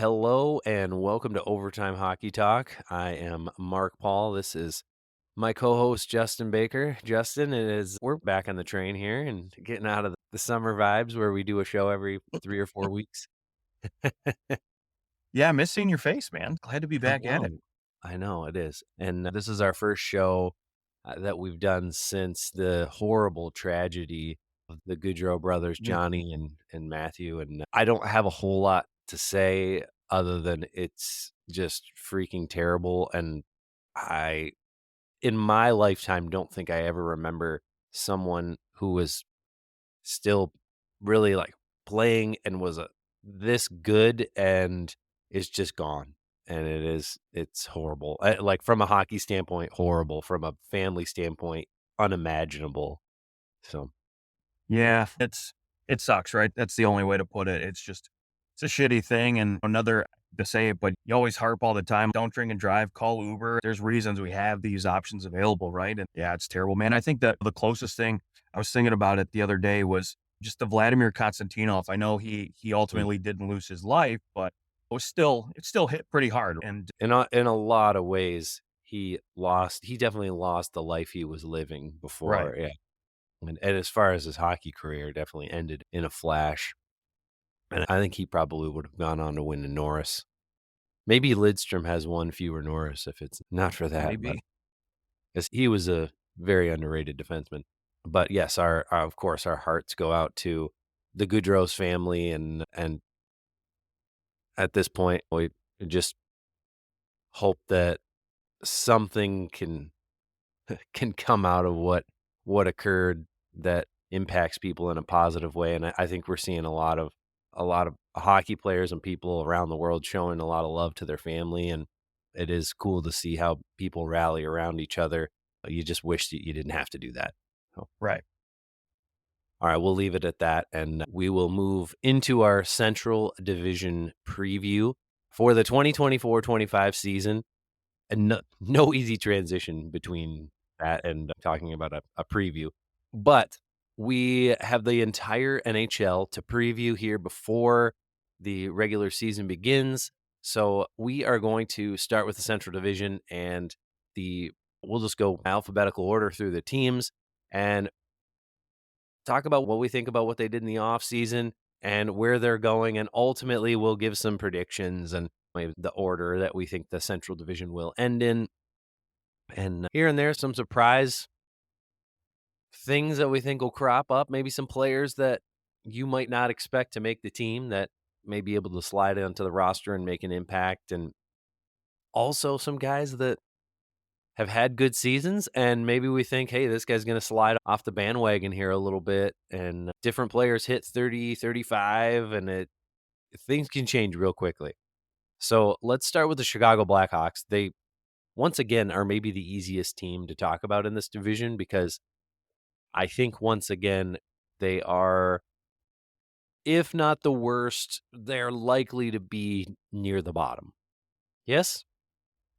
Hello and welcome to Overtime Hockey Talk. I am Mark Paul. This is my co-host Justin Baker. Justin, we're back on the train here and getting out of the summer vibes where we do a show every 3 or 4 weeks. Yeah, miss seeing your face, man. Glad to be I back at it. know. I know it is. And this is our first show that we've done since the horrible tragedy of the Goodrow brothers, Yeah. Johnny and Matthew. And I don't have a whole lot to say other than it's just freaking terrible. And I, in my lifetime, don't think I ever remember someone who was still really like playing and was this good and is just gone. And it's horrible. Like from a hockey standpoint, horrible. From a family standpoint, unimaginable. So Yeah, it sucks, right? That's the only way to put it. It's a shitty thing and another to say it, but you always harp all the time, don't drink and drive, call Uber. There's reasons we have these options available, right? And yeah, it's terrible, man. I think that the closest thing I was thinking about it the other day was just the Vladimir Konstantinov. I know he mm, ultimately didn't lose his life, but it still hit pretty hard. And in a lot of ways, he definitely lost the life he was living right. before. Yeah. And as far as his hockey career, definitely ended in a flash. And I think he probably would have gone on to win the Norris. Maybe Lidstrom has one fewer Norris if it's not for that, but Maybe. 'cause he was a very underrated defenseman. But yes, of course, our hearts go out to the Goudreau's family, and at this point, we just hope that something can come out of what occurred that impacts people in a positive way, and I think we're seeing a lot of hockey players and people around the world showing a lot of love to their family, and it is cool to see how people rally around each other. You just wish that you didn't have to do that. So, Right. all right, we'll leave it at that, and we will move into our Central Division preview for the 2024-25 season. And no easy transition between that and talking about a preview. But we have the entire NHL to preview here before the regular season begins. So we are going to start with the Central Division and the we'll just go alphabetical order through the teams and talk about what we think about what they did in the offseason and where they're going. And ultimately, we'll give some predictions and maybe the order that we think the Central Division will end in. And here and there, some surprise things that we think will crop up. Maybe some players that you might not expect to make the team that may be able to slide onto the roster and make an impact. And also some guys that have had good seasons. And maybe we think, hey, this guy's going to slide off the bandwagon here a little bit. And different players hit 30, 35, and things can change real quickly. So let's start with the Chicago Blackhawks. They, once again, are maybe the easiest team to talk about in this division because I think once again, they are, if not the worst, they're likely to be near the bottom. Yes?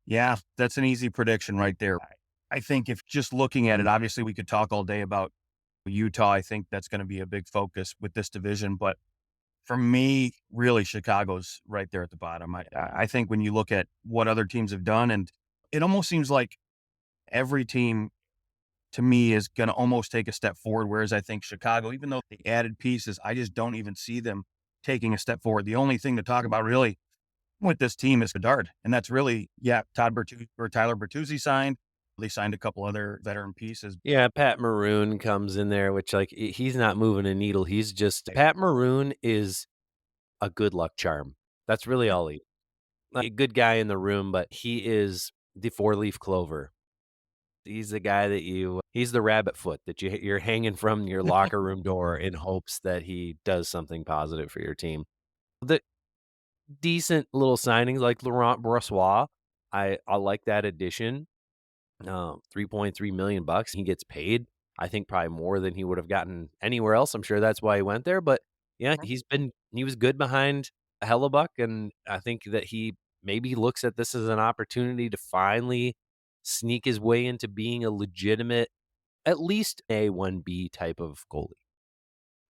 Yeah, that's an easy prediction right there. I think if just looking at it, obviously we could talk all day about Utah. I think that's going to be a big focus with this division. But for me, really, Chicago's right there at the bottom. I think when you look at what other teams have done, and it almost seems like every team to me is going to almost take a step forward. Whereas I think Chicago, even though they added pieces, I just don't even see them taking a step forward. The only thing to talk about really with this team is Bedard. And that's really, yeah, Tyler Bertuzzi signed. They signed a couple other veteran pieces. Yeah, Pat Maroon comes in there, which like he's not moving a needle. He's just Pat Maroon is a good luck charm. That's really Yeah. all he. Like, a good guy in the room, but he is the four-leaf clover. He's the guy that he's the rabbit foot that you're hanging from your locker room door in hopes that he does something positive for your team. The decent little signings like Laurent Brossoit, I like that addition. 3.3 million bucks he gets paid. I think probably more than he would have gotten anywhere else. I'm sure that's why he went there. But yeah, he was good behind Hellebuck, and I think that he maybe looks at this as an opportunity to finally sneak his way into being a legitimate, at least A1B type of goalie.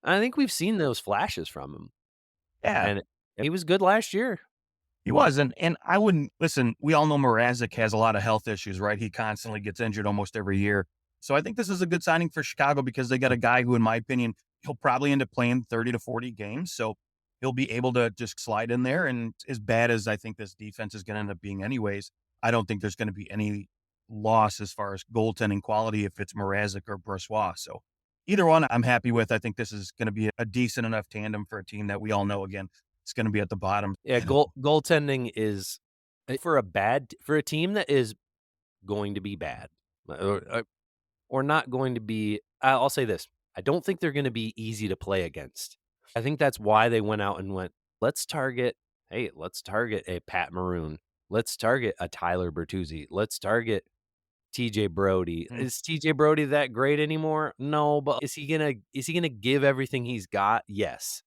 I think we've seen those flashes from him, Yeah. and he was good last year. He was, and I wouldn't listen, we all know Mrazek has a lot of health issues, right? He constantly gets injured almost every year. So I think this is a good signing for Chicago because they got a guy who, in my opinion, he'll probably end up playing 30 to 40 games. So he'll be able to just slide in there. And as bad as I think this defense is going to end up being, anyways, I don't think there's going to be any loss as far as goaltending quality if it's Mrazek or Brossoit. So either one I'm happy with. I think this is going to be a decent enough tandem for a team that we all know, again, it's going to be at the bottom. Yeah, goaltending is for a team that is going to be bad, or not going to be. I'll say this: I don't think they're going to be easy to play against. I think that's why they went out and went, let's target. Hey, let's target a Pat Maroon. Let's target a Tyler Bertuzzi. Let's target TJ Brody. Mm. Is TJ Brody that great anymore? No, but is he gonna give everything he's got? Yes.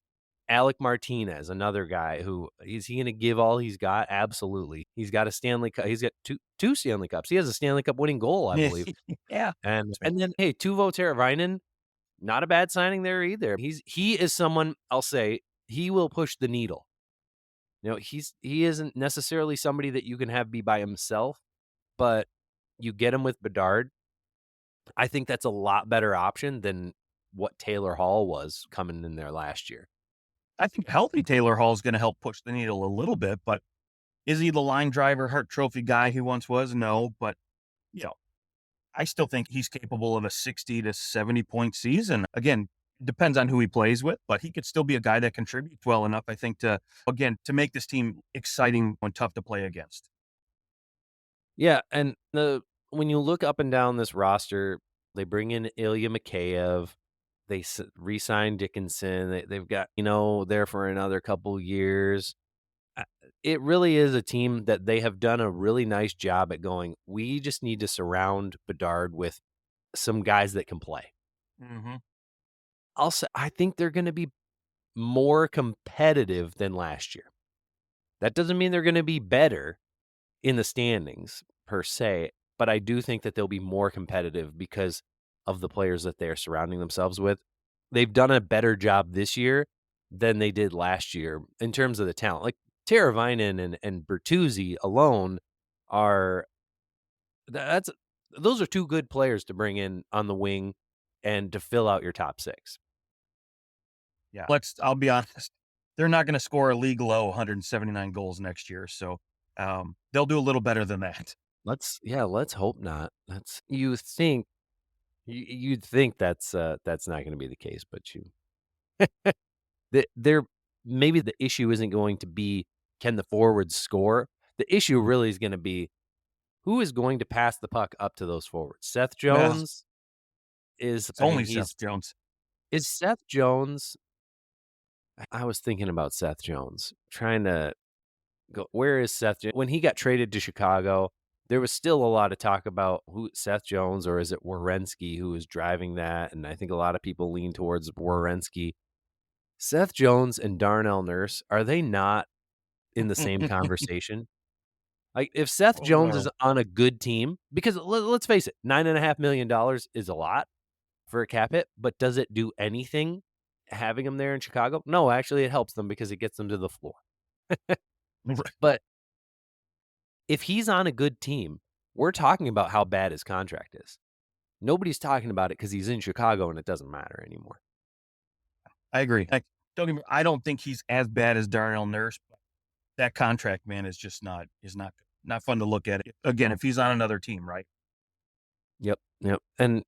Alec Martinez, another guy who is he gonna give all he's got? Absolutely. He's got a Stanley Cup. He's got two Stanley Cups. He has a Stanley Cup winning goal, I believe. Yeah. And then hey, Teuvo Teravainen, not a bad signing there either. He is someone I'll say he will push the needle. He isn't necessarily somebody that you can have be by himself, but you get him with Bedard. I think that's a lot better option than what Taylor Hall was coming in there last year. I think healthy Taylor Hall is going to help push the needle a little bit, but is he the line driver, Hart Trophy guy he once was? No, but you know, I still think he's capable of a 60 to 70 point season. Again, depends on who he plays with, but he could still be a guy that contributes well enough, I think, to make this team exciting and tough to play against. Yeah, and when you look up and down this roster, they bring in Ilya Mikheyev, re-sign Dickinson. They've got there for another couple years. Uh, It really is a team that they have done a really nice job at going. We just need to surround Bedard with some guys that can play. Hmm. I think they're going to be more competitive than last year. That doesn't mean they're going to be better in the standings per se, but I do think that they'll be more competitive because of the players that they're surrounding themselves with. They've done a better job this year than they did last year in terms of the talent. Like Teravainen and Bertuzzi alone are that's those are two good players to bring in on the wing and to fill out your top six. Yeah. I'll be honest. They're not going to score a league low 179 goals next year. So they'll do a little better than that. Let's hope not. You'd think that's not gonna be the case, but they're maybe the issue isn't going to be, can the forwards score? The issue really is gonna be, who is going to pass the puck up to those forwards? Seth Well, Jones is it's I mean, only he's Seth Jones. is Seth Jones I was thinking about Seth Jones, trying to go, where is Seth Jo when he got traded to Chicago, there was still a lot of talk about who Seth Jones or is it Werenski who is driving that, and I think a lot of people lean towards Werenski. Seth Jones and Darnell Nurse, are they not in the same conversation? Like, if Seth Oh, Jones is no. on a good team, because let's face it, $9.5 million is a lot for a cap hit, but does it do anything having him there in Chicago? No, actually, it helps them because it gets them to the floor. But if he's on a good team, we're talking about how bad his contract is. Nobody's talking about it because he's in Chicago and it doesn't matter anymore. I agree. I don't think he's as bad as Darnell Nurse. But that contract, man, is not fun to look at. Again, if he's on another team, right? Yep, yep. And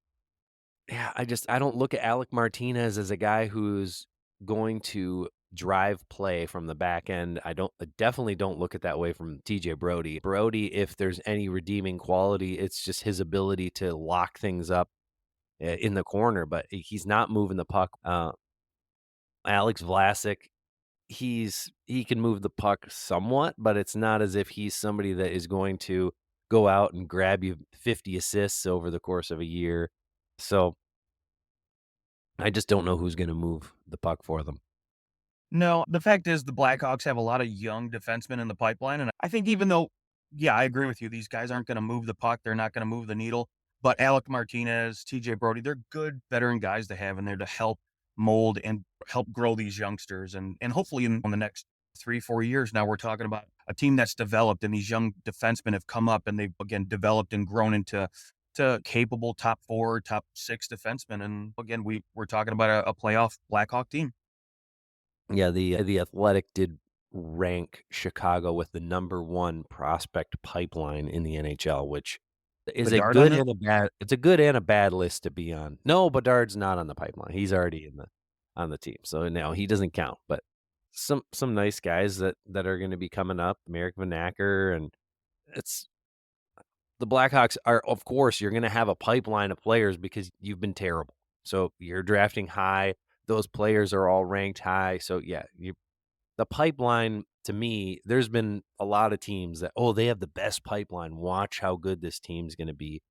yeah, I don't look at Alec Martinez as a guy who's going to drive play from the back end. I definitely don't look at that way from TJ Brody. Brody, if there's any redeeming quality, it's just his ability to lock things up in the corner, but he's not moving the puck. Alex Vlasic, he can move the puck somewhat, but it's not as if he's somebody that is going to go out and grab you 50 assists over the course of a year. So I just don't know who's gonna move the puck for them. No, the fact is the Blackhawks have a lot of young defensemen in the pipeline, and I think even though, yeah, I agree with you, these guys aren't going to move the puck, they're not going to move the needle. But Alec Martinez, TJ Brody, they're good veteran guys to have in there to help mold and help grow these youngsters, and hopefully in the next 3, 4 years now, we're talking about a team that's developed, and these young defensemen have come up and they've again developed and grown into capable top 4, top 6 defensemen. And again, we're talking about a playoff Blackhawk team. Yeah, the Athletic did rank Chicago with the number 1 prospect pipeline in the NHL, which is a Bedard on good this? and a bad it's a good and a bad list to be on. No, Bedard's not on the pipeline. He's already on the team. So, no, he doesn't count, but some nice guys that are gonna be coming up, Merrick Vanacker, and it's the Blackhawks are of course, you're gonna have a pipeline of players because you've been terrible. So, you're drafting high, those players are all ranked high, so yeah, the pipeline to me, there's been a lot of teams that, "Oh, they have the best pipeline. Watch how good this team's gonna be."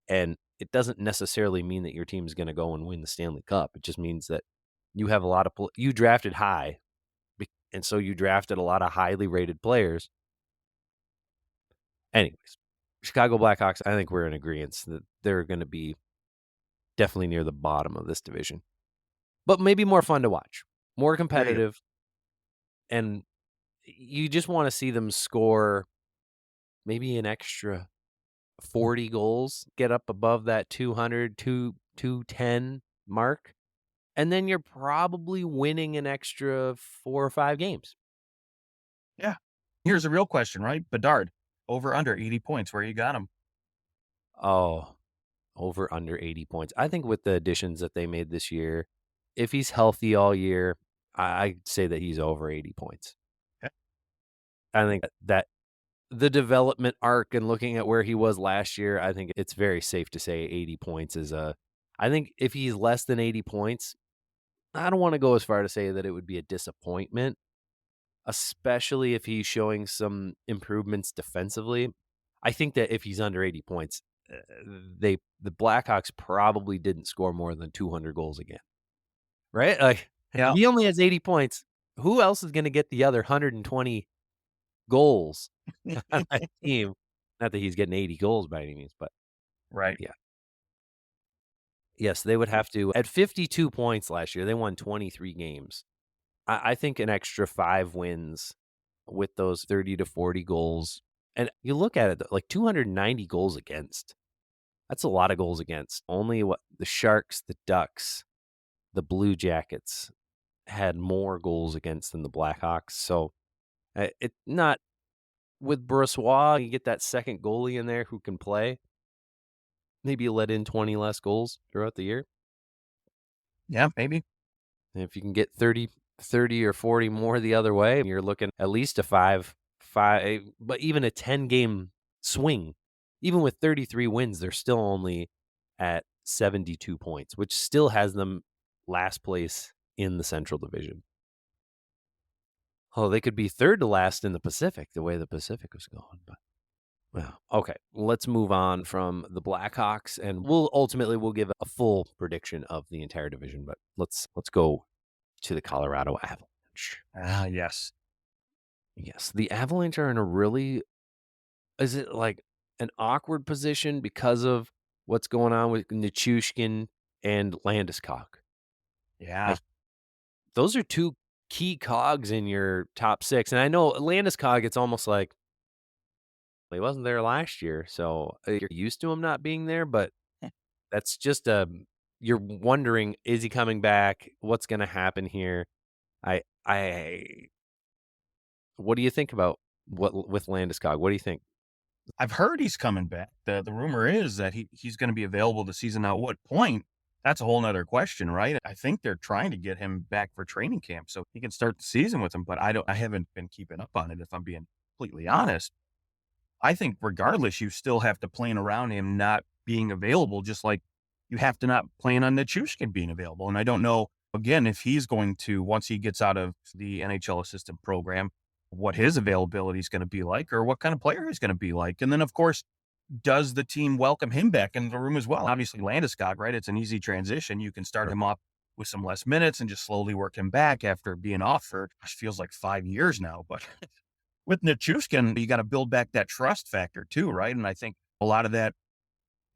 And it doesn't necessarily mean that your team's gonna go and win the Stanley Cup. It just means that you have a lot of you drafted high, and so you drafted a lot of highly rated players. Anyways, Chicago Blackhawks, I think we're in agreement that they're gonna be definitely near the bottom of this division, but maybe more fun to watch, more There you go. competitive, and you just wanna see them score maybe an extra 40 goals, get up above that 200, 210 mark, and then you're probably winning an extra 4 or 5 games. Yeah. Here's a real question, right? Bedard, over under 80 points. Where you got him? Oh, over under 80 points. I think with the additions that they made this year, if he's healthy all year, I'd say that he's over 80 points. Okay. I think that the development arc and looking at where he was last year, I think it's very safe to say 80 points is a I think if he's less than 80 points, I don't wanna go as far to say that it would be a disappointment, especially if he's showing some improvements defensively. I think that if he's under 80 points, the Blackhawks probably didn't score more than 200 goals again, right? Like, if Yeah. he only has 80 points, who else is gonna get the other 120 goals on that team? Not that he's getting 80 goals by any means, but Right. yeah. Yes, they would have to at 52 points last year, they won 23 games. I think an extra 5 wins with those 30 to 40 goals, and you look at it, like 290 goals against. That's a lot of goals against. Only what the Sharks, the Ducks, the Blue Jackets had more goals against than the Blackhawks. So it not with Brossoit, you get that second goalie in there who can play. Maybe you let in 20 less goals throughout the year. Yeah, maybe. And if you can get 30 or 40 more the other way, you're looking at least a 5, but even a 10-game swing. Even with 33 wins, they're still only at 72 points, which still has them last place in the Central Division. Oh, they could be third to last in the Pacific, the way the Pacific was going, but well, okay. Let's move on from the Blackhawks, and we'll give a full prediction of the entire division, but let's go to the Colorado Avalanche. Ah, yes. Yes, the Avalanche are in a really is it like an awkward position because of what's going on with Nichushkin and Landeskog? Yeah. Like, those are 2 key cogs in your top 6, and I know Landeskog, it's almost like, well, he wasn't there last year, so, you're used to him not being there, but that's just, you're wondering, is he coming back? What's gonna happen here? I what do you think about what with Landeskog? What do you think? I've heard he's coming back. The rumor is that he's going to be available this season. Now, at what point? That's a whole nother question, right? I think they're trying to get him back for training camp so he can start the season with him. But I haven't been keeping up on it, if I'm being completely honest. I think regardless, you still have to plan around him not being available, just like you have to not plan on Nichushkin being available. And I don't know, again, if he's going to, once he gets out of the NHL assistant program, what his availability is going to be like or what kind of player he's going to be like. And then, of course, does the team welcome him back in the room as well? Obviously, Landeskog, right? It's an easy transition. You can start him off with some less minutes and just slowly work him back after being off for, gosh, feels like 5 years now. But with Nichushkin, you got to build back that trust factor too, right? And I think a lot of that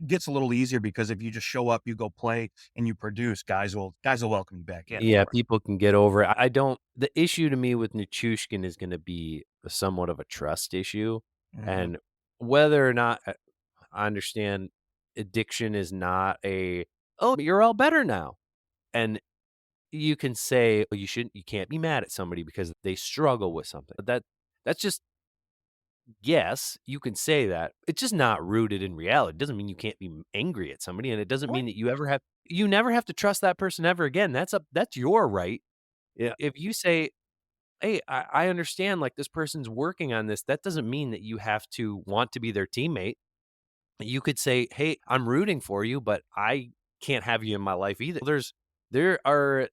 gets a little easier because if you just show up, you go play, and you produce, guys will welcome you back in Yeah, for it. people can get over it. I don't the issue to me with Nichushkin is gonna be somewhat of a trust issue, Mhm. and whether or not I understand addiction is not a, "Oh, you're all better now," and you can say, "Well, you can't be mad at somebody because they struggle with something." But that's just yes, you can say that. It's just not rooted in reality. It doesn't mean you can't be angry at somebody, and it doesn't mean Right. that you never have to trust that person ever again. That's your right. Yeah. If you say, "Hey, I understand, like, this person's working on this," that doesn't mean that you have to want to be their teammate. You could say, "Hey, I'm rooting for you, but I can't have you in my life either." There are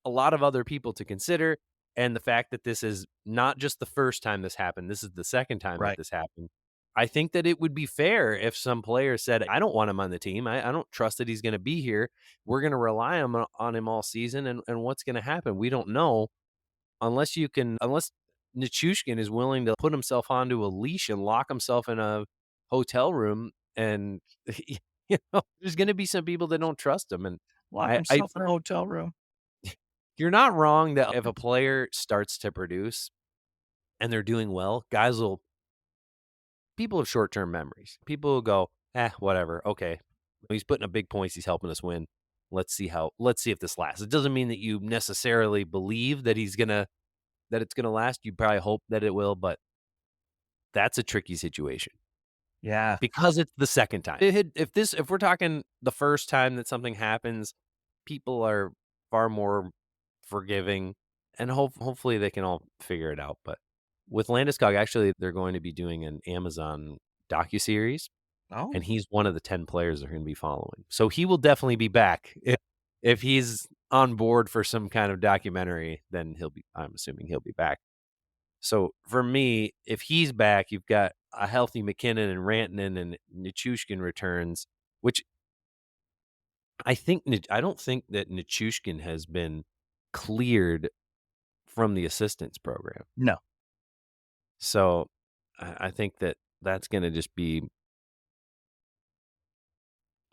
a lot of other people to consider, and the fact that this is not just the first time this happened, this is the second time that Right. this happened. I think that it would be fair if some player said, "I don't want him on the team. I don't trust that he's gonna be here. We're gonna rely on him all season, and what's gonna happen? We don't know." Unless Nichushkin is willing to put himself onto a leash and lock himself in a hotel room and, there's gonna be some people that don't trust him, and Lock I himself in a hotel room. you're not wrong that if a player starts to produce and they're doing well, guys will people have short-term memories. People will go, whatever, okay. He's putting up big points, he's helping us win. Let's see if this lasts." It doesn't mean that you necessarily believe that it's gonna last. You probably hope that it will, but that's a tricky situation Yeah. because it's the second time. If we're talking the first time that something happens, people are far more forgiving, and hopefully they can all figure it out, but with Landeskog, actually, they're going to be doing an Amazon docuseries, and Oh, he's one of the 10 players they're gonna be following. So he will definitely be back. If he's on board for some kind of documentary, then I'm assuming he'll be back. So for me, if he's back, you've got a healthy McKinnon and Rantanen and Nichushkin returns, which I don't think that Nichushkin has been cleared from the assistance program. no. So I think that that's going to just be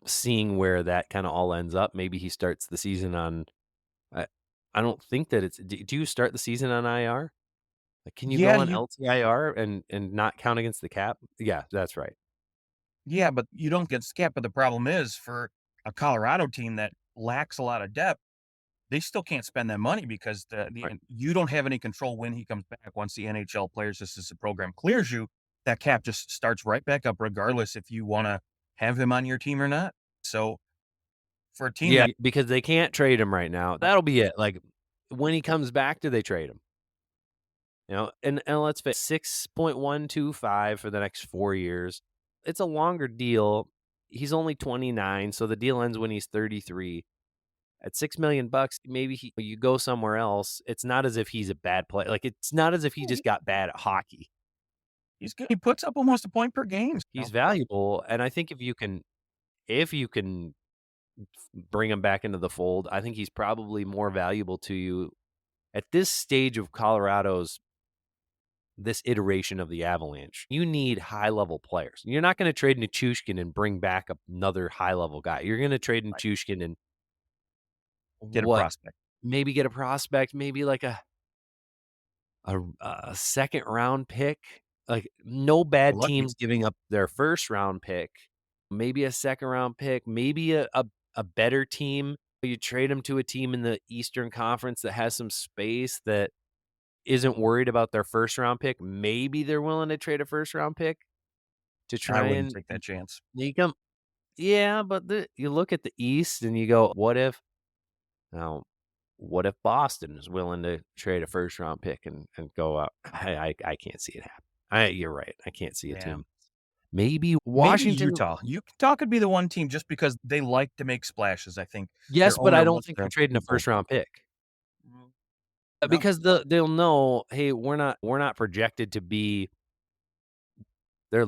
seeing where that kind of all ends up. Maybe he starts the season on. I, I don't think that it's. Do you start the season on IR? Like, can you Yeah, go on you LTIR and not count against the cap? Yeah, that's right. yeah, but you don't get skipped, but the problem is for a Colorado team that lacks a lot of depth, they still can't spend that money because Right. you don't have any control when he comes back. Once the NHL Players Assistance Program clears you, that cap just starts right back up regardless if you wanna have him on your team or not. So, for a team Yeah, that because they can't trade him right now. That'll be it. Like, when he comes back, do they trade him? And let's face 6.125 for the next 4 years. It's a longer deal. He's only 29, so the deal ends when he's 33. At $6,000,000, maybe you go somewhere else. It's not as if he's a bad player. Like, it's not as if he just got bad at hockey. he's good, he puts up almost a point per game, He's valuable, and I think if you can bring him back into the fold, I think he's probably more valuable to you at this stage of Colorado's this iteration of the Avalanche. You need high-level players. You're not gonna trade Nichushkin and bring back another high-level guy. You're gonna trade Right. Nichushkin and Get a what? prospect. Maybe get a prospect, maybe like a second round pick. Like, no We're bad lucky. teams giving up their first round pick. Maybe a second round pick, maybe a better team. You trade them to a team in the Eastern Conference that has some space that isn't worried about their first round pick. Maybe they're willing to trade a first round pick to I try wouldn't and take that chance. sneak them. Yeah, but you look at the East and you go, now, what if Boston is willing to trade a first round pick and go up? I can't see it happen. You're right. I can't see it Yeah. too. Maybe Maybe Washington. Utah. Utah could be the one team just because they like to make splashes, I think Yes, their but I owner don't wants think they're their trading a people. first round pick. Mm, no. Because they'll know, hey, we're not projected to be there.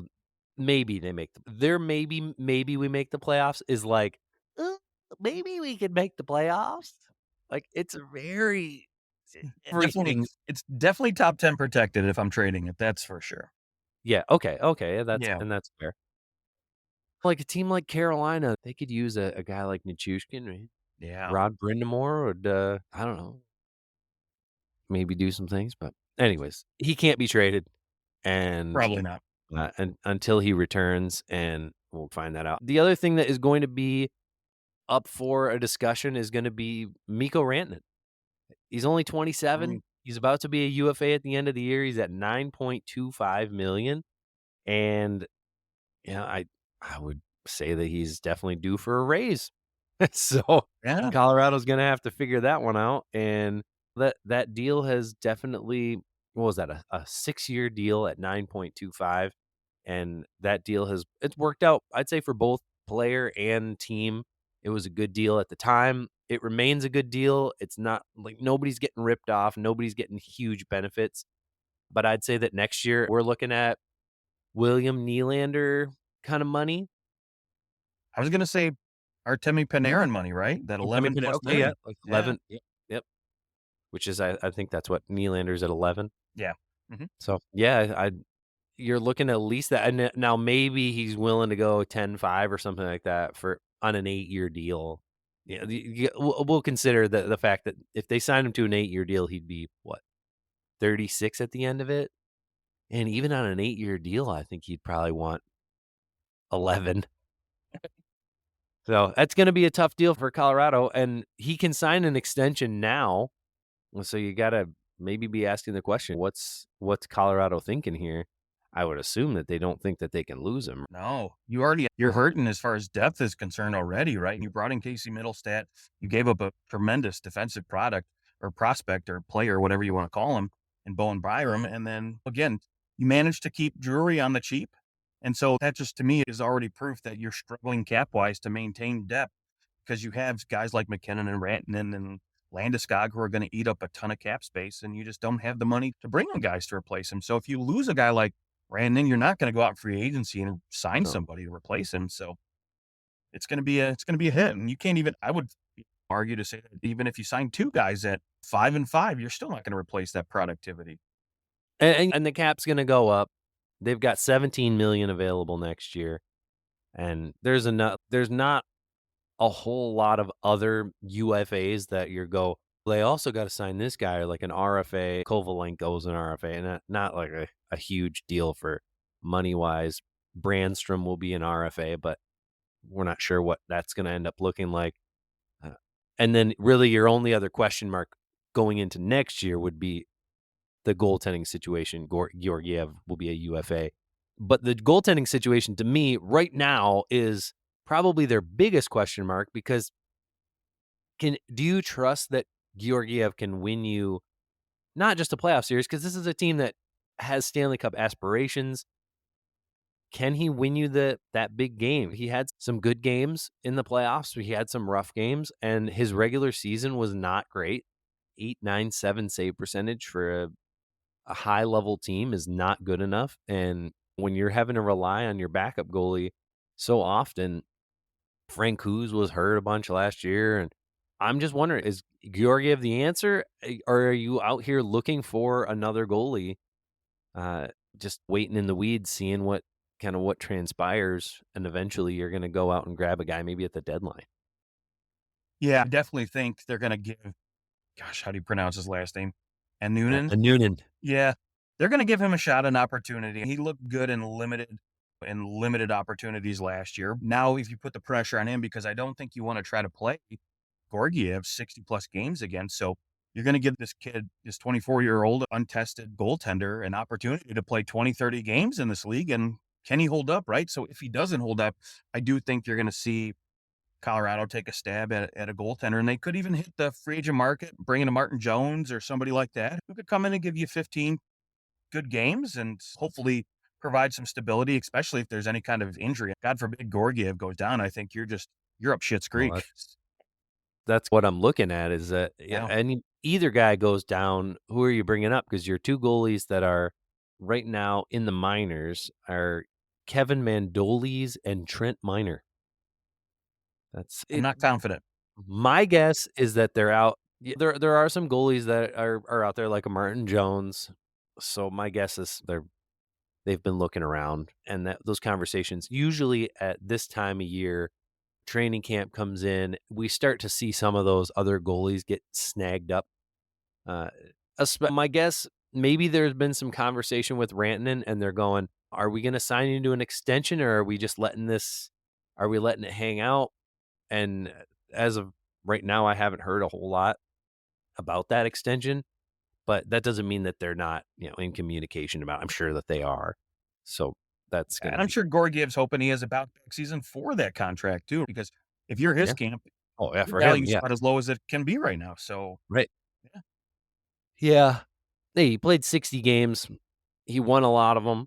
Maybe they make maybe we make the playoffs is like, "Uh, maybe we can make the playoffs." Like, it's a very Definitely everything. it's definitely top 10 protected if I'm trading it, that's for sure. Yeah, okay, that's Yeah. and that's fair. Like a team like Carolina, they could use a guy like Nichushkin, right? Yeah, Rod Brind'Amour would, I don't know, maybe do some things, but anyways, he can't be traded, and, probably not. until he returns, and we'll find that out. The other thing that is going to be up for a discussion is gonna be Mikko Rantanen. He's only Mm, 27. He's about to be a UFA at the end of the year. He's at 9.25 million, and, yeah, I would say that he's definitely due for a raise. So, yeah, Colorado's gonna have to figure that one out, and that deal has definitely what was that? A 6-year deal at 9.25, and that deal has it's worked out, I'd say, for both player and team. It was a good deal at the time. It remains a good deal. It's not like nobody's getting ripped off, nobody's getting huge benefits, but I'd say that next year, we're looking at William Nylander kinda money. I was gonna say Artemi Panarin money, right? That I 11 mean, plus okay, yeah, million. like Yeah, 11, yep, which is I think that's what Nylander's at 11. yeah. Mhm. So, yeah, I you're looking at least that, and now maybe he's willing to go 10-5 or something like that for on an 8-year deal. Yeah, we'll consider the fact that if they signed him to an 8-year deal, he'd be, what, 36 at the end of it? And even on an 8-year deal, I think he'd probably want 11. So, that's gonna be a tough deal for Colorado, and he can sign an extension now. Well, so you gotta maybe be asking the question, what's Colorado thinking here? I would assume that they don't think that they can lose him. No, you're hurting as far as depth is concerned already, right? You brought in Casey Middlestat. You gave up a tremendous defensive product or prospect or player, whatever you want to call him, in Bowen Byram. And then again, you managed to keep Drury on the cheap. And so that just to me is already proof that you're struggling cap wise to maintain depth because you have guys like McKinnon and Rantanen and Landeskog who are going to eat up a ton of cap space, and you just don't have the money to bring in guys to replace him. So if you lose a guy like Rantanen, you're not going to go out in free agency and sign No. somebody to replace him. So it's going to be a hit, and you can't even. I would argue to say that even if you sign two guys at 5 and 5, you're still not going to replace that productivity. And the cap's gonna go up. They've got 17,000,000 available next year, and there's not a whole lot of other UFAs that you go, "They also gotta sign this guy," or like an RFA. Kovalenko's an RFA, and not like a huge deal for money-wise. Brandstrom will be an RFA, but we're not sure what that's gonna end up looking like. Uh, and then really your only other question mark going into next year would be the goaltending situation. Georgiev will be a UFA. But the goaltending situation to me right now is probably their biggest question mark because do you trust that Georgiev can win you not just a playoff series, because this is a team that has Stanley Cup aspirations. Can he win you that big game? He had some good games in the playoffs. He had some rough games, and his regular season was not great. 8.97 save percentage for a high level team is not good enough. And when you're having to rely on your backup goalie so often, Frank Kuz was hurt a bunch last year. And I'm just wondering, is Georgiev the answer? Or are you out here looking for another goalie, uh, just waiting in the weeds, seeing what transpires, and eventually you're going to go out and grab a guy maybe at the deadline? Yeah, I definitely think they're going to give. Gosh, how do you pronounce his last name? And Noonan. A Noonan. Yeah, they're going to give him a shot, an opportunity. He looked good in limited opportunities last year. Now, if you put the pressure on him, because I don't think you want to try to play Gorgiev 60 plus games again. So you're going to give this kid, this 24-year-old untested goaltender, an opportunity to play 20, 30 games in this league. And can he hold up? Right. So if he doesn't hold up, I do think you're going to see Colorado take a stab at a goaltender, and they could even hit the free agent market, bring in a Martin Jones or somebody like that who could come in and give you 15 good games and hopefully provide some stability, especially if there's any kind of injury. God forbid Gorgiev goes down. I think you're up shit's Well, creek. that's what I'm looking at is that, yeah, Yeah. either guy goes down, who are you bringing up? Because your 2 goalies that are right now in the minors are Kevin Mandoles and Trent Miner. That's I'm it. not confident. My guess is that they're out. There are some goalies that are out there like a Martin Jones. So my guess is they're they've been looking around, and that those conversations usually at this time of year, training camp comes in, we start to see some of those other goalies get snagged up. Uh, my guess, maybe there's been some conversation with Rantanen, and they're going, "Are we going to sign you to an extension, or are we just letting this? Are we letting it hang out?" And as of right now, I haven't heard a whole lot about that extension, but that doesn't mean that they're not, in communication about it. I'm sure that they are. So that's going to And I'm be, sure Gorgiev's hoping he has a back season for that contract too, because if you're his yeah. camp, Oh, yeah, your for him. value's Yeah. about as low as it can be right now. So Right. yeah, Yeah. Hey, he played 60 games. He won a lot of them.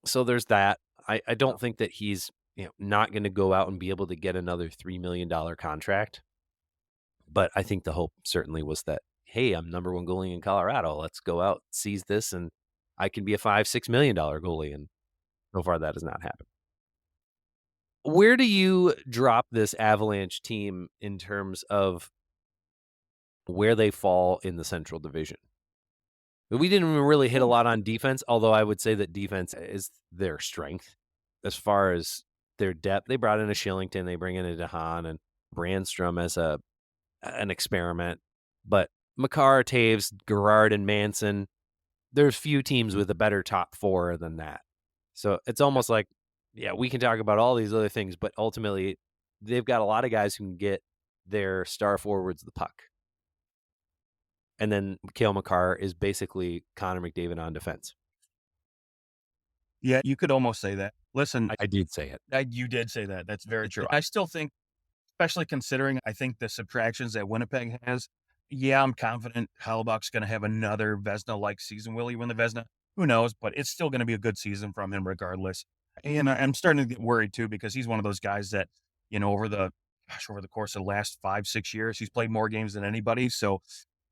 So there's that. I don't think that he's, not going to go out and be able to get another $3 million contract. But I think the hope certainly was that, hey, I'm number one goalie in Colorado. Let's go out, seize this, and I can be a $5-6 million goalie. And so far, that has not happened. Where do you drop this Avalanche team in terms of where they fall in the Central Division? We didn't even really hit a oh, lot on defense, although I would say that defense is their strength as far as their depth. They brought in a Shillington, they bring in a DeHaan and Brandstrom as an experiment. But Makar, Taves, Gerard, and Manson, there's few teams with a better top four than that. So it's almost like, yeah, we can talk about all these other things, but ultimately, they've got a lot of guys who can get their star forwards the puck. And then Cale Makar is basically Connor McDavid on defense. yeah, you could almost say that. Listen, I did say it. you did say that. That's very true. I still think, especially considering I think the subtractions that Winnipeg has, yeah, I'm confident Hellebuyck's going to have another Vezina-like season. Will he win the Vezina? Who knows? But it's still going to be a good season from him regardless. And I'm starting to get worried too because he's one of those guys that, over the course of the last 5-6 years, he's played more games than anybody. So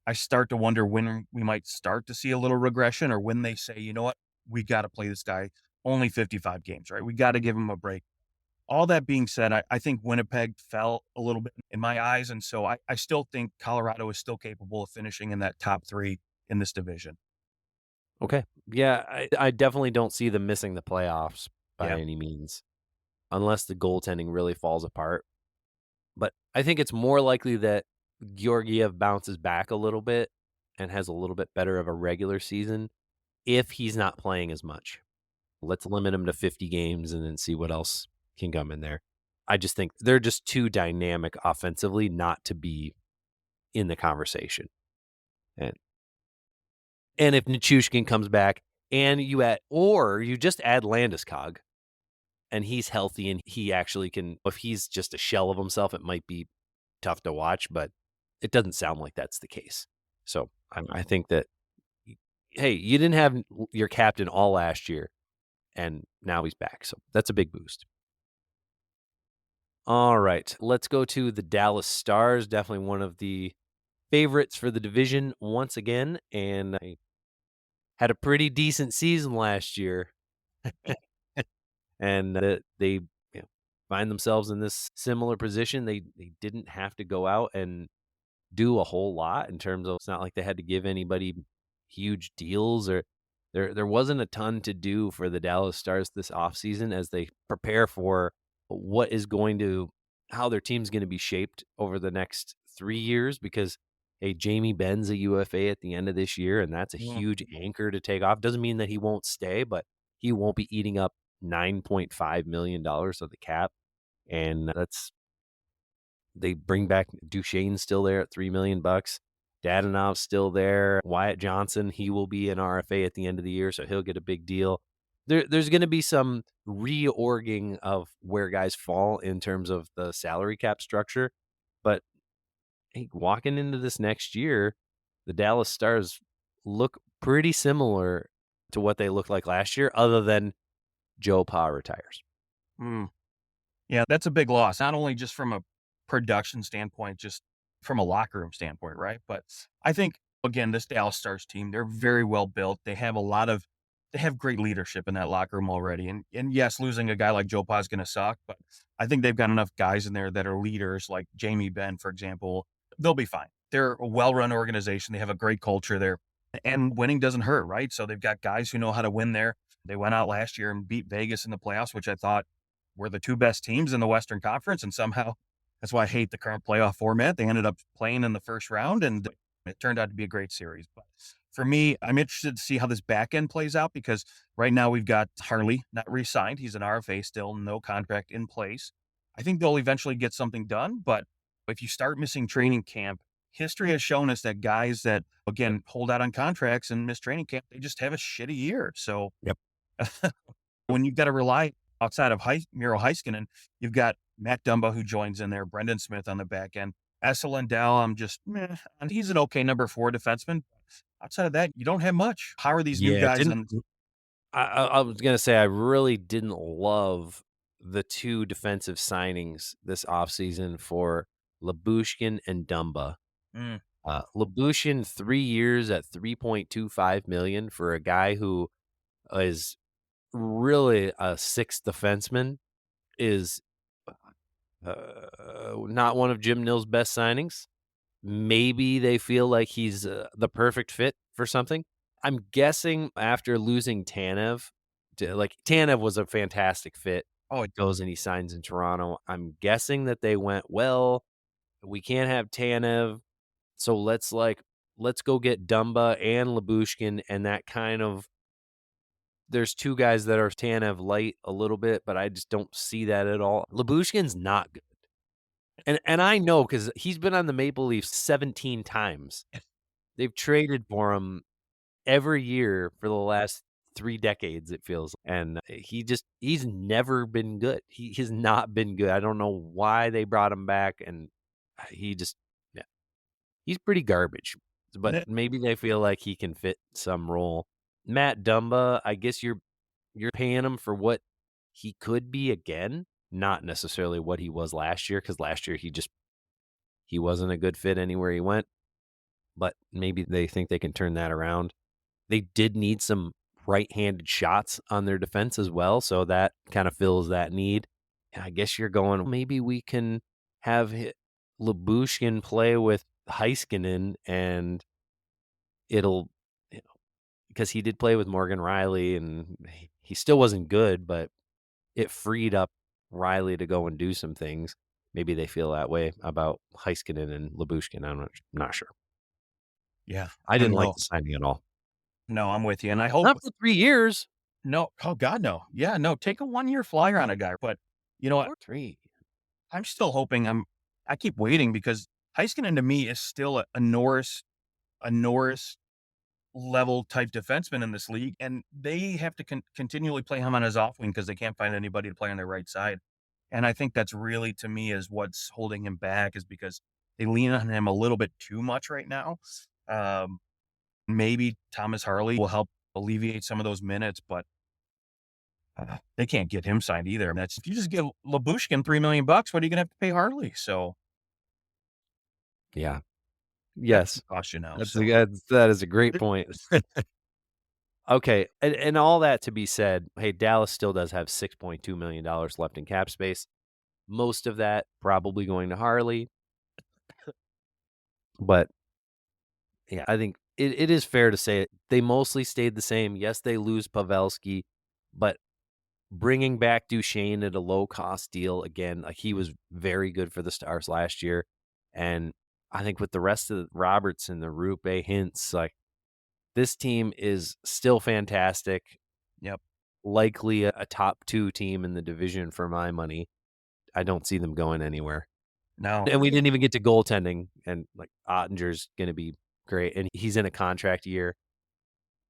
I start to wonder when we might start to see a little regression or when they say, you know what, we got to play this guy only 55 games, right? We got to give him a break. All that being said, I think Winnipeg fell a little bit in my eyes. And so I still think Colorado is still capable of finishing in that top three in this division. Okay. Yeah, I definitely don't see them missing the playoffs by Yeah. any means, unless the goaltending really falls apart. But I think it's more likely that Georgiev bounces back a little bit and has a little bit better of a regular season if he's not playing as much. Let's limit him to 50 games and then see what else can come in there. I just think they're just too dynamic offensively not to be in the conversation. And and if Nichushkin comes back and you just add Landeskog and he's healthy and he actually can, if he's just a shell of himself, it might be tough to watch, but it doesn't sound like that's the case. So I think that, hey, you didn't have your captain all last year and now he's back. So that's a big boost. All right, let's go to the Dallas Stars. Definitely one of the favorites for the division once again. And I had a pretty decent season last year. And they find themselves in this similar position. They didn't have to go out and do a whole lot in terms of, it's not like they had to give anybody huge deals, or there wasn't a ton to do for the Dallas Stars this offseason as they prepare for what is going to how their team's going to be shaped over the next 3 years, because hey, Jamie Benn's a UFA at the end of this year, and that's a Mm. huge anchor to take off. Doesn't mean that he won't stay, but he won't be eating up $9.5 million of the cap, and that's they bring back Duchesne's still there at $3 million. Dadonov's still there. Wyatt Johnson, he will be an RFA at the end of the year, so he'll get a big deal. There's going to be some reorging of where guys fall in terms of the salary cap structure, but hey, walking into this next year, the Dallas Stars look pretty similar to what they looked like last year, other than Joe Pa retires. Mm. Yeah, that's a big loss, not only just from a production standpoint, just from a locker room standpoint, right? But I think, again, this Dallas Stars team, they're very well built. They have great leadership in that locker room already. And yes, losing a guy like Joe Pa is going to suck, but I think they've got enough guys in there that are leaders, like Jamie Benn, for example. They'll be fine. They're a well-run organization. They have a great culture there, and winning doesn't hurt, right? So they've got guys who know how to win there. They went out last year and beat Vegas in the playoffs, which I thought were the 2 best teams in the Western Conference, and somehow that's why I hate the current playoff format. They ended up playing in the first round, and it turned out to be a great series. But for me, I'm interested to see how this back end plays out because right now we've got Harley not re-signed. He's an RFA still, no contract in place. I think they'll eventually get something done, but if you start missing training camp, history has shown us that guys that, Yep. again, hold out on contracts and miss training camp, they just have a shitty year. So Yep. when you've got to rely outside of Miro Heiskanen, you've got Matt Dumba who joins in there, Brendan Smith on the back end. Essa Lindell, I'm just meh, and he's an okay number 4 defenseman. Outside of that, you don't have much. How are these new Yeah, it guys didn't on I was gonna say I really didn't love the 2 defensive signings this offseason for Lyubushkin and Dumba. mm, Lyubushkin, 3 years at 3.25 million for a guy who is really a 6th defenseman is, not one of Jim Nill's best signings. Maybe they feel like he's, the perfect fit for something. I'm guessing after losing Tanev to like, Tanev was a fantastic fit. oh, Goes and he signs in Toronto. I'm guessing that they went, "Well, we can't have Tanev, so let's go get Dumba and Lyubushkin," and that kind of there's 2 guys that are Tanev light a little bit, but I just don't see that at all. Lyubushkin's not good, and I know because 'cause he's been on the Maple Leafs 17 times. They've traded for him every year for the last 3 decades, it feels, and he's never been good. He has not been good. I don't know why they brought him back, and he just yeah, he's pretty garbage, but ne- maybe they feel like he can fit some role. Matt Dumba, I guess you're paying him for what he could be again, not necessarily what he was last year, because last year he wasn't a good fit anywhere he went, but maybe they think they can turn that around. They did need some right-handed shots on their defense as well, so that kinda fills that need. And I guess you're going, maybe we can have Lyubushkin play with Heiskanen, and it'll you know, because he did play with Morgan Riley, and he still wasn't good, but it freed up Riley to go and do some things. Maybe they feel that way about Heiskanen and Lyubushkin, I'm not sure. yeah, I I don't didn't like know. the signing at all. No, I'm with you, and I hope Not for 3 years. no. Oh God, no. Yeah, no. Take a 1-year flyer on a guy, but you know what? Or 3. I'm still hoping. I keep waiting because Heiskanen to me is still a Norris level type defenseman in this league, and they have to continually play him on his off wing because they can't find anybody to play on their right side. And I think that's really, to me, is what's holding him back is because they lean on him a little bit too much right now. Um, maybe Thomas Harley will help alleviate some of those minutes, but they can't get him signed either. And that's if you just give Labushkin $3 million, what are you gonna have to pay Harley? So Yeah. that's Yes. gonna cost you now. That's So a that is a great point. Okay, and all that to be said, hey, Dallas still does have $6.2 million left in cap space. Most of that probably going to Harley, but, yeah, I think it is fair to say they mostly stayed the same. Yes, they lose Pavelski, but bringing back Duchesne at a low-cost deal, again, like, he was very good for the Stars last year, and I think with the rest of Robertson, the Rupe, Hintz, like, this team is still fantastic, yep. likely a top 2 team in the division for my money. I don't see them going anywhere. No. And we didn't even get to goaltending, and, like, Ottinger's gonna be great, and he's in a contract year,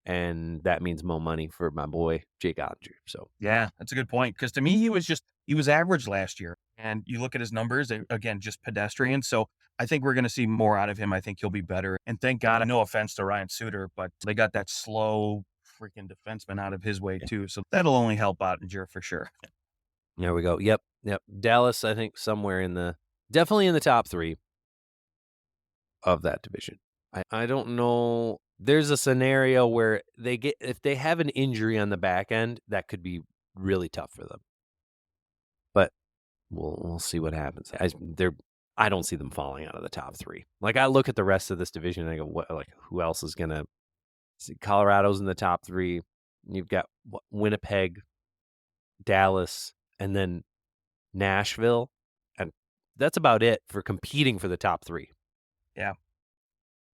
and that means more money for my boy, Jake Ottinger, so Yeah, that's a good point. Because to me, he was average last year, and you look at his numbers, again, just pedestrian. So I think we're gonna see more out of him. I think he'll be better. And thank God, no offense to Ryan Suter, but they got that slow freaking defenseman out of his way yeah. too. So that'll only help Ottinger for sure. There we go. Yep, yep. Dallas, I think somewhere in the definitely in the top 3 of that division. I don't know. There's a scenario where they get if they have an injury on the back end, that could be really tough for them. But we'll see what happens. I don't see them falling out of the top 3. Like, I look at the rest of this division and I go, "What like, who else is gonna" see Colorado's in the top 3. You've got Winnipeg, Dallas, and then Nashville, and that's about it for competing for the top 3. Yeah.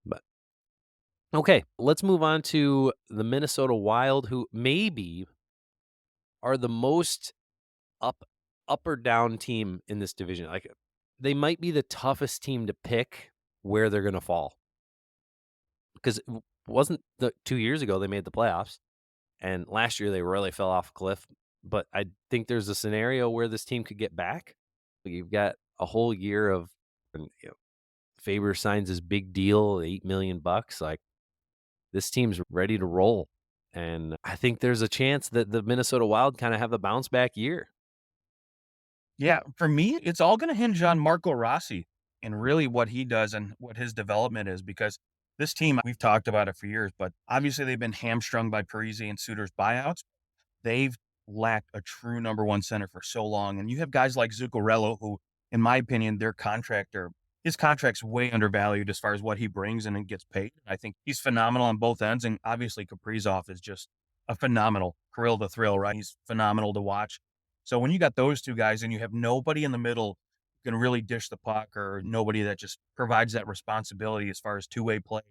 But okay, let's move on to the Minnesota Wild, who maybe are the most up up or down team in this division. Like, they might be the toughest team to pick where they're gonna fall, because it wasn't the 2 years ago they made the playoffs, and last year they really fell off a cliff, but I think there's a scenario where this team could get back. You've got a whole year of, and, Faber signs his big deal, $8 million. Like, this team's ready to roll, and I think there's a chance that the Minnesota Wild kinda have a bounce back year. Yeah, for me, it's all gonna hinge on Marco Rossi and really what he does and what his development is because this team, we've talked about it for years, but obviously they've been hamstrung by Parise and Suter's buyouts. They've lacked a true number 1 center for so long, and you have guys like Zuccarello who, in my opinion, his contract's way undervalued as far as what he brings and then gets paid. I think he's phenomenal on both ends, and obviously Kaprizov is just a phenomenal Kirill the Thrill, right? He's phenomenal to watch. So when you got those 2 guys and you have nobody in the middle who can really dish the puck or nobody that just provides that responsibility as far as two-way play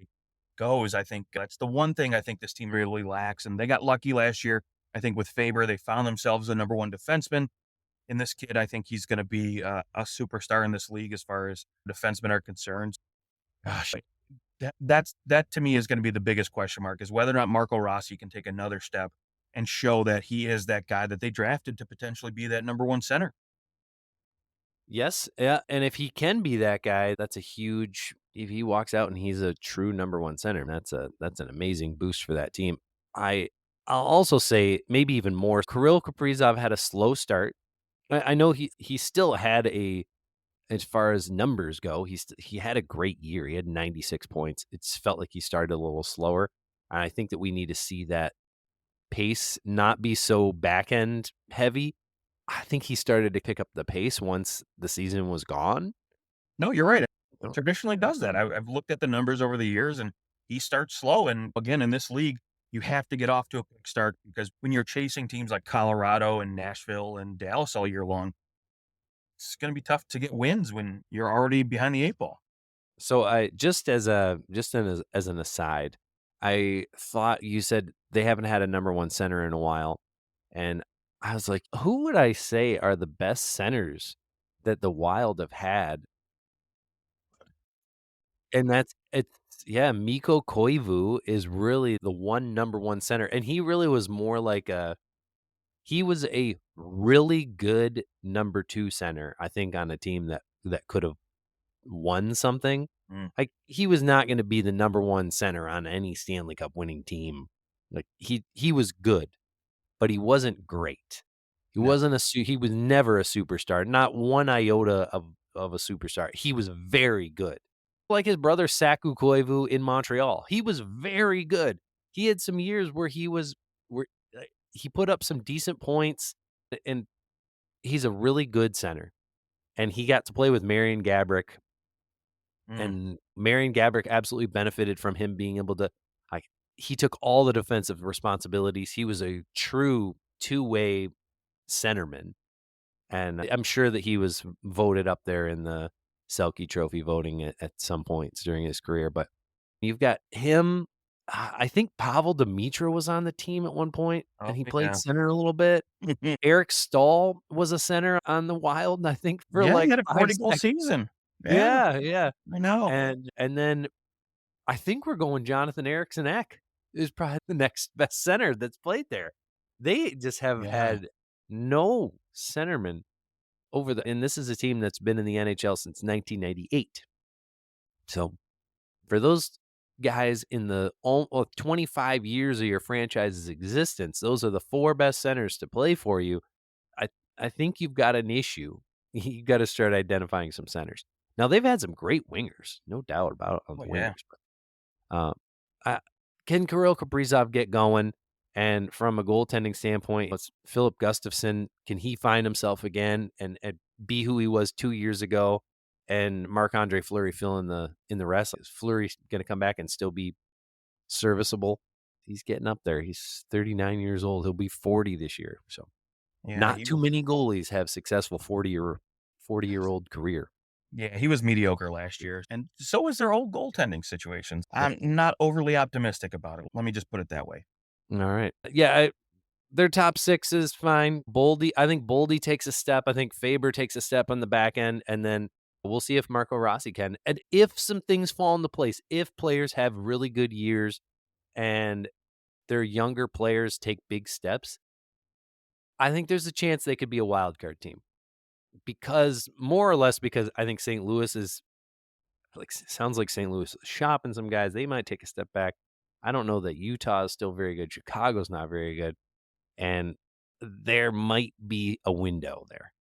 goes, I think that's the one thing I think this team really lacks, and they got lucky last year. I think with Faber, they found themselves a number 1 defenseman. And this kid, I think he's gonna be a superstar in this league as far as defensemen are concerned. Gosh, that to me is gonna be the biggest question mark is whether or not Marco Rossi can take another step and show that he is that guy that they drafted to potentially be that number 1 center. Yes, yeah, and if he can be that guy, that's a huge if he walks out and he's a true number 1 center, that's an amazing boost for that team. I I'll also say maybe even more, Kirill Kaprizov had a slow start. I know he still had a as far as numbers go, he had a great year. He had 96 points. It's felt like he started a little slower, and I think that we need to see that pace not be so back end heavy. I think he started to pick up the pace once the season was gone. No, you're right. It Oh, traditionally does that. I've looked at the numbers over the years, and he starts slow. And again, in this league, you have to get off to a quick start because when you're chasing teams like Colorado and Nashville and Dallas all year long, it's going to be tough to get wins when you're already behind the 8 ball. so I just as an aside, I thought you said they haven't had a number 1 center in a while, and I was like, who would I say are the best centers that the Wild have had? And it's yeah, Mikko Koivu is really the one number 1 center, and he really was more like he was a really good number 2 center, I think, on a team that could have won something. Mm, Like, he was not gonna be the number 1 center on any Stanley Cup winning team. Like, he was good, but he wasn't great. no, He was never a superstar, not one iota of a superstar. He was very good. Like his brother Saku Koivu in Montreal, he was very good. He had some years where he put up some decent points, and he's a really good center, and he got to play with Marian Gaborik, mm, and Marian Gaborik absolutely benefited from him being able to, like, he took all the defensive responsibilities. He was a true two-way centerman, and I'm sure that he was voted up there in the Selke Trophy voting at some points during his career, but you've got him. I think Pavel Demitra was on the team at one point, oh and he played yeah, center a little bit. Eric Stahl was a center on the Wild, I think, for yeah, he like had a 5 40 goal seconds. season. Yeah, Yeah, yeah, I know. and then I think we're going Jonathan Ericsson Ek is probably the next best center that's played there. They just have Yeah, had no centerman and this is a team that's been in the NHL since 1998. So for those guys in the 25 years of your franchise's existence, those are the 4 best centers to play for you. I I think you've got an issue. You gotta start identifying some centers. Now they've had some great wingers, no doubt about it on oh the yeah. wingers, but, I can Kirill Kaprizov get going? And from a goaltending standpoint, let's Philip Gustafson, can he find himself again and be who he was 2 years ago? And Marc-Andre Fleury fill in the rest. Is Fleury gonna come back and still be serviceable? he's getting up there. He's 39 years old. He'll be 40 this year. So Yeah, not too many goalies have successful 40-year-old career. yeah, he was mediocre last year, and so is their old goaltending situations. I'm not overly optimistic about it. Let me just put it that way. All right. Yeah, their top 6 is fine. Boldy, I think Boldy takes a step. I think Faber takes a step on the back end, and then we'll see if Marco Rossi can. And if some things fall into place, if players have really good years and their younger players take big steps, I think there's a chance they could be a wild card team. Because more or less because I think St. Louis is like sounds like St. Louis is shopping some guys. They might take a step back. I don't know that Utah is still very good. Chicago's not very good. And there might be a window there.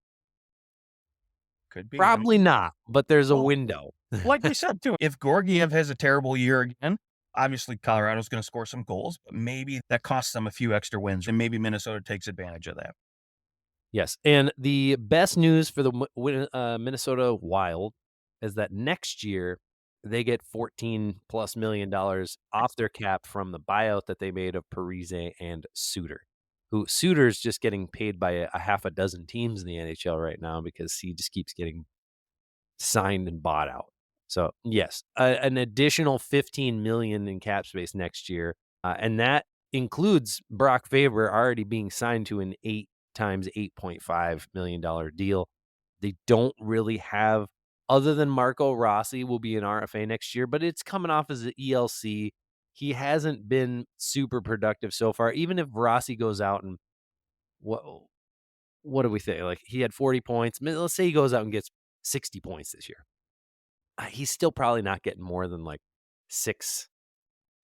Could be. I mean, Probably not, but there's a well, window. like we said too, if Georgiev has a terrible year again, obviously Colorado's going to score some goals, but maybe that costs them a few extra wins, and maybe Minnesota takes advantage of that. Yes, and the best news for the Minnesota Wild is that next year they get $14+ million off their cap from the buyout that they made of Parise and Suter. Who Suter's just getting paid by a half a dozen teams in the NHL right now because he just keeps getting signed and bought out. So yes, an additional 15 million in cap space next year, and that includes Brock Faber already being signed to an 8 times $8.5 million deal. They don't really have, other than Marco Rossi will be an RFA next year, but it's coming off as an ELC. He hasn't been super productive so far. Even if Rossi goes out and what what do we think? Like he had 40 points. Let's say he goes out and gets 60 points this year. He's still probably not getting more than like six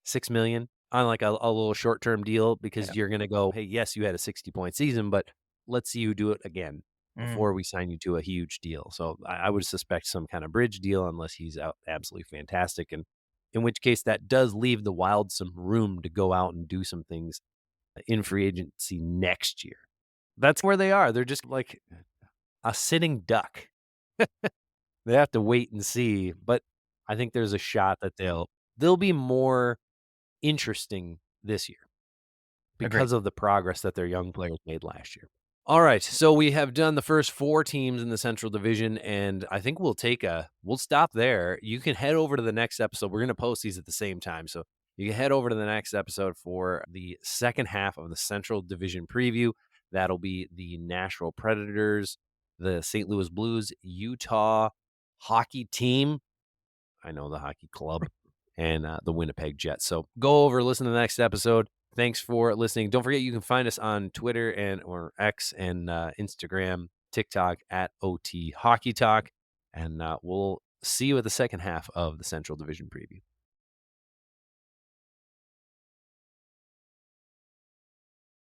6 million on like a little short-term deal Yeah. because you're gonna go, "Hey, yes, you had a 60-point season, but let's see you do it again Mm, before we sign you to a huge deal." So I would suspect some kind of bridge deal unless he's out absolutely fantastic, and in which case that does leave the Wild some room to go out and do some things in free agency next year. That's where they are. They're just like a sitting duck. They have to wait and see, but I think there's a shot that they'll be more interesting this year agreed. because of the progress that their young players made last year. All right, so we have done the first 4 teams in the Central Division, and I think we'll stop there. You can head over to the next episode. We're gonna post these at the same time, so you can head over to the next episode for the second half of the Central Division preview. That'll be the Nashville Predators, the St. Louis Blues, Utah hockey team. I know the hockey club and the Winnipeg Jets. So go over, listen to the next episode. Thanks for listening. Don't forget you can find us on Twitter and or X and Instagram, TikTok at OT Hockey Talk, and we'll see you at the second half of the Central Division preview.